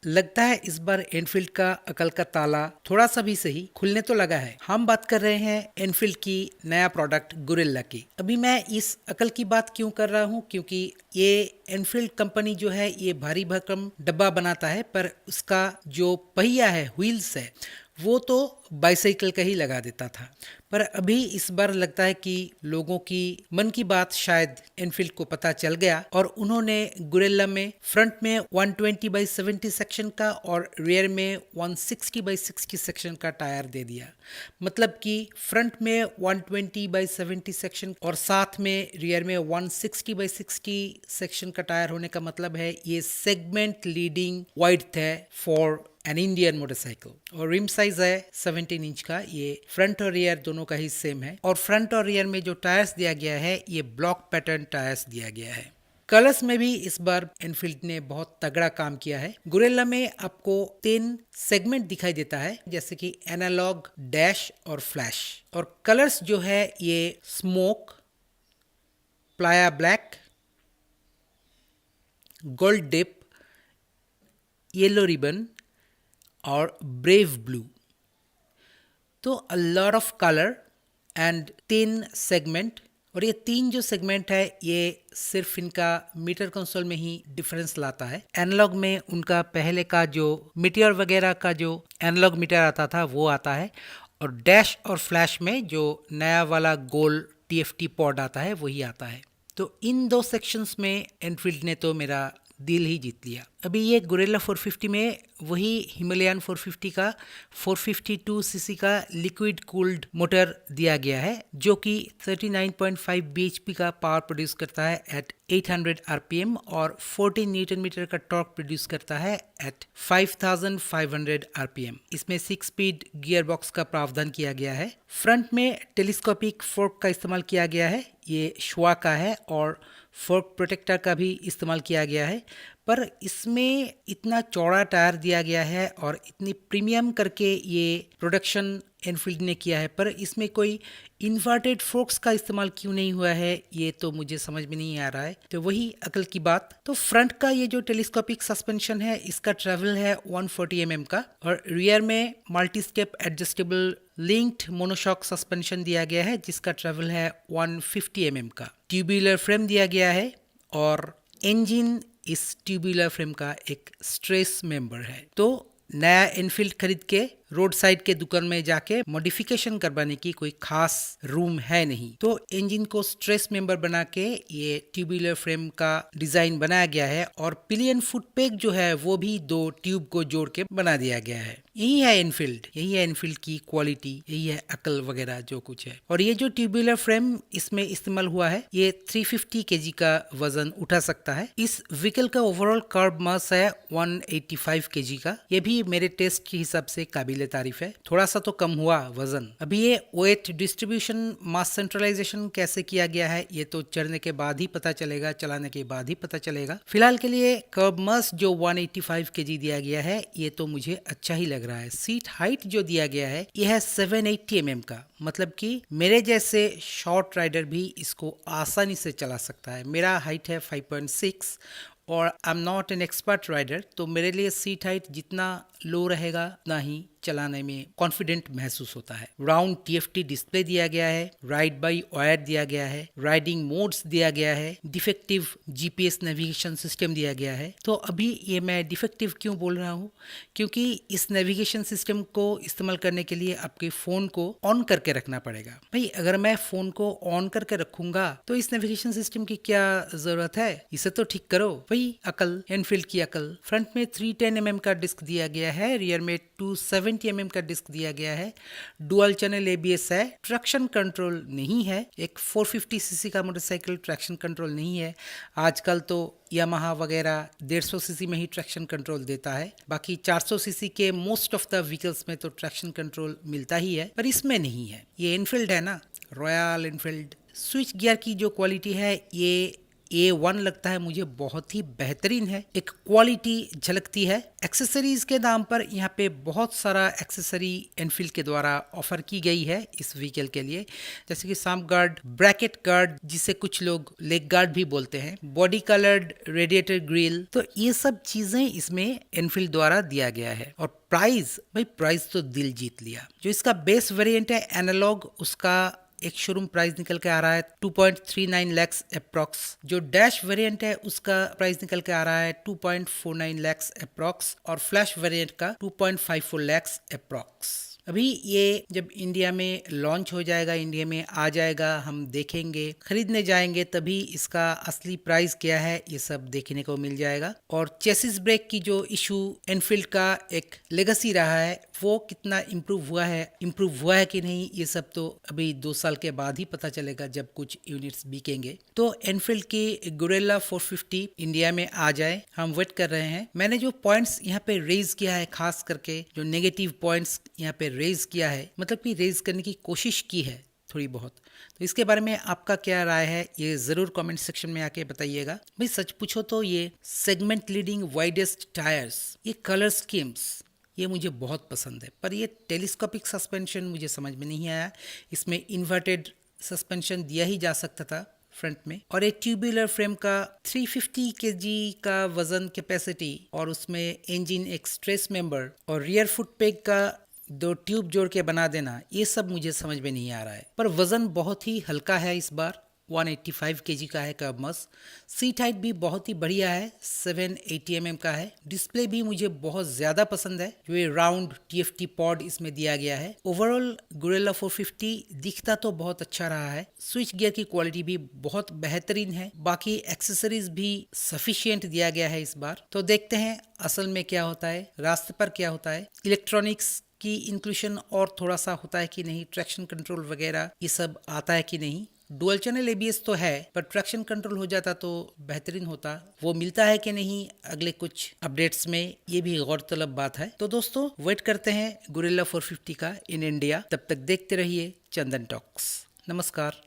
लगता है इस बार एनफील्ड का अकल का ताला थोड़ा सा भी सही खुलने तो लगा है। हम बात कर रहे हैं एनफील्ड की नया प्रोडक्ट गुरिल्ला की। अभी मैं इस अकल की बात क्यों कर रहा हूँ, क्योंकि ये एनफील्ड कंपनी जो है ये भारी भरकम डब्बा बनाता है, पर उसका जो पहिया है, व्हील्स है, वो तो बाइसाइकिल का ही लगा देता था। पर अभी इस बार लगता है कि लोगों की मन की बात शायद एनफील्ड को पता चल गया और उन्होंने गुरिल्ला में फ्रंट में 120/70 सेक्शन का और रियर में 160/60 सेक्शन का टायर दे दिया। मतलब कि फ्रंट में 120/70 सेक्शन और साथ में रियर में 160/60 सेक्शन का टायर होने का मतलब है ये सेगमेंट लीडिंग वाइड्थ है फॉर एन इंडियन मोटरसाइकिल। और रिम साइज है 17 इंच का। ये फ्रंट और रियर दोनों का ही सेम है। और फ्रंट और रियर में जो टायर्स दिया गया है ये ब्लॉक पैटर्न टायर्स दिया गया है। कलर्स में भी इस बार एनफील्ड ने बहुत तगड़ा काम किया है। गुरिल्ला में आपको 3 सेगमेंट दिखाई देता है, जैसे कि एनालॉग, डैश और फ्लैश। और कलर्स जो है ये smoke, playa black, gold dip, yellow ribbon और ब्रेव ब्लू। तो a lot of colour and 3 segment. और ये 3 जो सेगमेंट है ये सिर्फ इनका मीटर कंसोल में ही डिफरेंस लाता है। एनालॉग में उनका पहले का जो मीटियर वगैरह का जो एनालॉग मीटर आता था वो आता है, और डैश और फ्लैश में जो नया वाला गोल टीएफटी पॉड आता है वही आता है। तो इन 2 सेक्शंस में एनफील्ड ने तो मेरा दिल ही जीत लिया। अभी ये गुरिल्ला 450 में वही हिमालयन 450 का 452 सीसी का लिक्विड कूल्ड मोटर दिया गया है, जो कि 39.5 bhp का पावर प्रोड्यूस करता है एट 800 आरपीएम और 14 न्यूटन मीटर का टॉर्क प्रोड्यूस करता है एट 5500 आरपीएम। इसमें 6 स्पीड गियर बॉक्स का प्रावधान किया गया है। फ्रंट में टेलीस्कोपिक फोर्क का इस्तेमाल किया गया है, ये शुआ का है, और फोर्क प्रोटेक्टर का भी इस्तेमाल किया गया है। पर इसमें इतना चौड़ा टायर दिया गया है और इतनी प्रीमियम करके ये प्रोडक्शन एनफील्ड ने किया है, पर इसमें कोई इन्वर्टेड फोर्क्स का इस्तेमाल क्यों नहीं हुआ है ये तो मुझे समझ में नहीं आ रहा है। तो वही अकल की बात। तो फ्रंट का ये जो टेलीस्कोपिक सस्पेंशन है इसका ट्रेवल है 140 mm का, और रियर में multi step adjustable linked monoshock suspension दिया गया है जिसका ट्रेवल है 150 mm का। ट्यूबुलर फ्रेम दिया गया है और इंजन इस ट्यूबुलर फ्रेम का एक स्ट्रेस मेंबर है। तो नया एनफील्ड खरीद के रोड साइड के दुकान में जाके मॉडिफिकेशन करवाने की कोई खास रूम है नहीं। तो इंजन को स्ट्रेस मेंबर बना के ये ट्यूबुलर फ्रेम का डिजाइन बनाया गया है, और पिलियन फुट पैक जो है वो भी 2 ट्यूब को जोड़ के बना दिया गया है। यही है एनफील्ड, यही है एनफील्ड की क्वालिटी, यही है अकल वगैरह जो कुछ है। और ये जो ट्यूबुलर फ्रेम इसमें इस्तेमाल हुआ है ये 350 केजी का वजन उठा सकता है। इस व्हीकल का ओवरऑल कर्ब मास है 185 केजी का। ये भी मेरे टेस्ट के हिसाब से काबिल तारीफ है। थोड़ा सा तो कम हुआ वजन। अभी ये वेट डिस्ट्रीब्यूशन, मास सेंट्रलाइजेशन कैसे किया गया है ये तो चढ़ने के बाद ही पता चलेगा, चलाने के बाद ही पता चलेगा। फिलहाल के लिए कर्ब मास जो 185 केजी दिया गया है ये तो मुझे अच्छा ही लग रहा है। सीट हाइट जो दिया गया है यह है 780 mm का, मतलब कि मेरे जैसे शॉर्ट राइडर भी इसको आसानी से चला सकता है। मेरा हाइट है 5.6 और I am not an expert rider, तो मेरे लिए सीट हाइट जितना लो रहेगा उतना ही चलाने में कॉन्फिडेंट महसूस होता है। राउंड टीएफटी डिस्प्ले दिया गया है, राइड बाय वायर दिया गया है, राइडिंग मोड्स दिया गया है, डिफेक्टिव जीपीएस नेविगेशन सिस्टम दिया गया है। तो अभी ये मैं डिफेक्टिव क्यों बोल रहा हूँ, क्योंकि इस नेविगेशन सिस्टम को इस्तेमाल करने के लिए आपके फ़ोन को ऑन करके रखना पड़ेगा। भाई अगर मैं फ़ोन को ऑन करके रखूंगा तो इस नेविगेशन सिस्टम की क्या ज़रूरत है, इसे तो ठीक करो। वही अकल, एनफील्ड की अकल। फ्रंट में 310 mm का डिस्क दिया गया है, रियर में 270 mm का डिस्क दिया गया है, डुअल चैनल एबीएस है, ट्रैक्शन कंट्रोल नहीं है। एक 450 सीसी का मोटरसाइकिल ट्रैक्शन कंट्रोल नहीं है। आजकल तो यामाहा वगैरह 150 सीसी में ही ट्रैक्शन कंट्रोल देता है, बाकी 400 सीसी के मोस्ट ऑफ द व्हीकल्स में तो ट्रैक्शन कंट्रोल मिलता ही है, पर इसमें नहीं है। ये एनफील्ड है ना, रॉयल एनफील्ड। स्विच गियर की जो क्वालिटी है ये A1 लगता है मुझे बहुत ही बेहतरीन है, एक क्वालिटी झलकती है। एक्सेसरीज के नाम पर यहाँ पे बहुत सारा एक्सेसरी एनफील्ड के द्वारा ऑफर की गई है इस व्हीकल के लिए, जैसे कि साम गार्ड, ब्रैकेट गार्ड जिसे कुछ लोग लेग गार्ड भी बोलते हैं, बॉडी कलर्ड रेडिएटर ग्रिल, तो ये सब चीजें इसमें एनफील्ड द्वारा दिया गया है। और प्राइस, भाई प्राइस तो दिल जीत लिया। जो इसका बेस वेरिएंट है एनालॉग, उसका एक शोरूम प्राइस निकल के आ रहा है 2.39 लाख अप्रॉक्स। जो डैश वेरिएंट है उसका प्राइस निकल के आ रहा है 2.49 लाख अप्रॉक्स, और फ्लैश वेरिएंट का 2.54 लाख अप्रॉक्स। अभी ये जब इंडिया में लॉन्च हो जाएगा, इंडिया में आ जाएगा, हम देखेंगे, खरीदने जाएंगे, तभी इसका असली प्राइस क्या है ये सब देखने को मिल जाएगा। और चेसिस ब्रेक की जो इशू एनफील्ड का एक लेगेसी रहा है, वो कितना इम्प्रूव हुआ है कि नहीं, ये सब तो अभी 2 साल के बाद ही पता चलेगा जब कुछ यूनिट्स बिकेंगे। तो एनफील्ड की गोरिल्ला 450 इंडिया में आ जाए, हम वेट कर रहे हैं। मैंने जो पॉइंट्स यहाँ पे रेज किया है, खास करके जो नेगेटिव पॉइंट्स यहाँ पे रेज किया है, मतलब कि रेज करने की कोशिश की है थोड़ी बहुत, तो इसके बारे में आपका क्या राय है ये जरूर कमेंट सेक्शन में आके बताइएगा। भाई सच पूछो तो ये सेगमेंट लीडिंग वाइडेस्ट टायर्स, ये कलर स्कीम्स, ये मुझे बहुत पसंद है, पर ये टेलीस्कोपिक सस्पेंशन मुझे समझ में नहीं आया। इसमें इन्वर्टेड सस्पेंशन दिया ही जा सकता था फ्रंट में, और एक ट्यूबुलर फ्रेम का 350 kg का वजन कैपेसिटी, और उसमें इंजन एक स्ट्रेस मेंबर और रियर फुट पेग का 2 ट्यूब जोड़ के बना देना, ये सब मुझे समझ में नहीं आ रहा है। पर वजन बहुत ही हल्का है इस बार, 185 kg का है कर्बमस। सीट हाइट भी बहुत ही बढ़िया है, 780 mm का है। डिस्प्ले भी मुझे बहुत ज़्यादा पसंद है, जो ये राउंड TFT पॉड इसमें दिया गया है। ओवरऑल गोरिल्ला 450 दिखता तो बहुत अच्छा रहा है, स्विच गियर की क्वालिटी भी बहुत बेहतरीन है, बाकी एक्सेसरीज भी सफिशिएंट दिया गया है इस बार। तो देखते हैं असल में क्या होता है, रास्ते पर क्या होता है, इलेक्ट्रॉनिक्स की इंक्लूशन और थोड़ा सा होता है कि नहीं, ट्रैक्शन कंट्रोल वगैरह ये सब आता है कि नहीं। डुअल चैनल ABS तो है, पर ट्रैक्शन कंट्रोल हो जाता तो बेहतरीन होता, वो मिलता है कि नहीं अगले कुछ अपडेट्स में, ये भी गौरतलब बात है। तो दोस्तों वेट करते हैं गोरिल्ला 450 का इन इंडिया, तब तक देखते रहिए चंदन टॉक्स। नमस्कार।